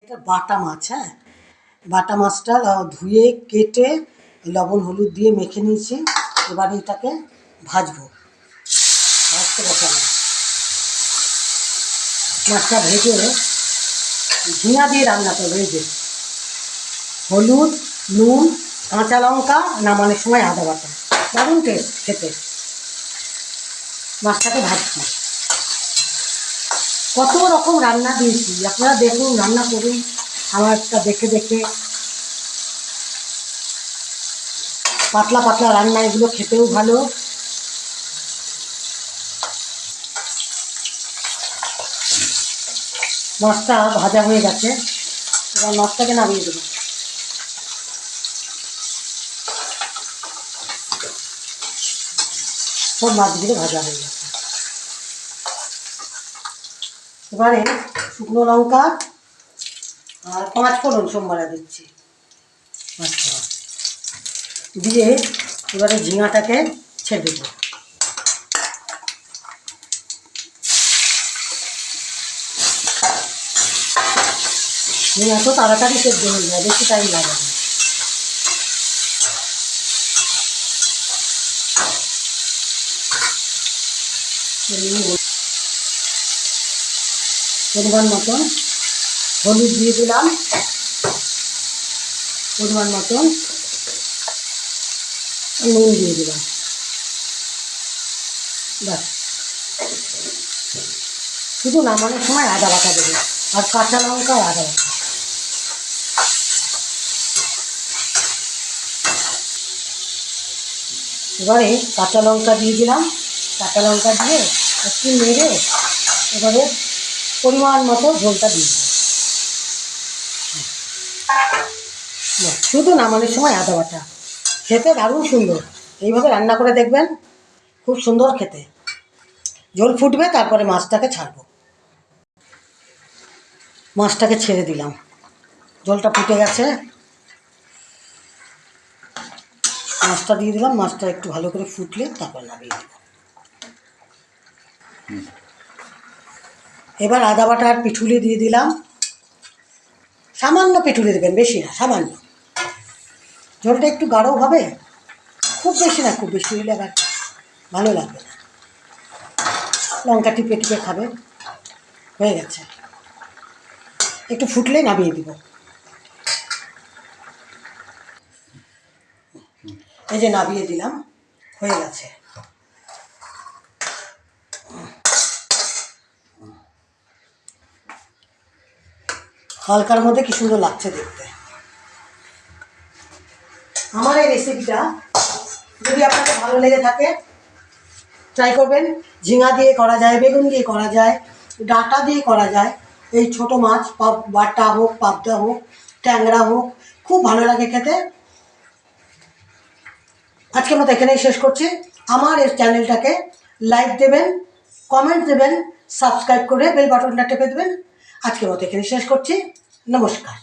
এটা বাটা মাছ, হ্যাঁ, বাটা মাছটা ধুয়ে কেটে লবণ হলুদ দিয়ে মেখে নিয়েছি। এবারে এটাকে ভাজবো, ভাজতে বসাবো। মাছটা ভেজে ঝিঙা দিয়ে রান্না করবো। এই যে হলুদ, নুন, কাঁচা লঙ্কা, নামানোর সময় আদা বাটা, দারুণ টেস্ট খেতে। মাছটাকে ভাজছি। কত রকম রান্না দিয়েছি, আপনারা দেখুন, রান্না করুন আমারটা দেখে দেখে। পাতলা পাতলা রান্না, এগুলো খেতেও ভালো। মাছটা ভাজা হয়ে গেছে, এবার মাছটাকে নামিয়ে দেবো। সব মাছগুলো ভাজা হয়ে গেছে। এবারে শুকনো লঙ্কা আর 5 ফোড়ন সোমবারে দিচ্ছি, 5 ফোড়ন দিয়ে এবারে ঝিঙাটাকে ছেড়ে দেবো। ঝিঙা তো তাড়াতাড়ি সেদ্ধ হয়ে যায়, বেশি টাইম লাগে না। পরিমাণ মতন হলুদ দিয়ে দিলাম, পরিমাণ মতন নুন দিয়ে দিলাম। ব্যাস, শুধু নামানোর সময় আদা বাটা দেবো আর কাঁচা লঙ্কা আর আদা বাটা। এবারে কাঁচা লঙ্কা দিয়ে দিলাম, কাঁচা লঙ্কা দিয়ে একটু নেড়ে এবারে পরিমাণ মতো ঝোলটা দিয়ে দিলাম। শুধু নামানোর সময় আদা বাটা। খেতে দারুণ সুন্দর, এইভাবে রান্না করে দেখবেন, খুব সুন্দর খেতে। ঝোল ফুটবে, তারপরে মাছটাকে ছাড়বো। মাছটাকে ছেড়ে দিলাম, ঝোলটা ফুটে গেছে। মাছটা দিয়ে দিলাম, মাছটা একটু ভালো করে ফুটলে তারপর নামিয়ে দেবো। এবার আদা বাটা আর পিঠুলি দিয়ে দিলাম। সামান্য পিঠুলি দেবেন, বেশি না, সামান্য। ঝোলটা একটু গাঢ় হবে, খুব বেশি না, খুব বেশি হলে আবার ভালো লাগবে না। লঙ্কা টিপে টিপে খাবে। হয়ে গেছে, একটু ফুটলে নামিয়ে দিব। এই যে নামিয়ে দিলাম, হয়ে গেছে। হালকার মধ্যে কি সুন্দর লাগছে দেখতে। আমার এই রেসিপিটা যদি আপনাদের ভালো লেগে থাকে ট্রাই করবেন। ঝিঙা দিয়ে করা যায়, বেগুন দিয়ে করা যায়, ডাঁটা দিয়ে করা যায়। এই ছোটো মাছ, বাটা হোক, পাবদা হোক, ট্যাংরা হোক, খুব ভালো লাগে খেতে। আজকের মতো এখানেই শেষ করছি। আমার এই চ্যানেলটাকে লাইক দেবেন, কমেন্ট দেবেন, সাবস্ক্রাইব করে বেল বাটনটা টেপে দেবেন। আজকের মতো এখানে শেষ করছি। নমস্কার।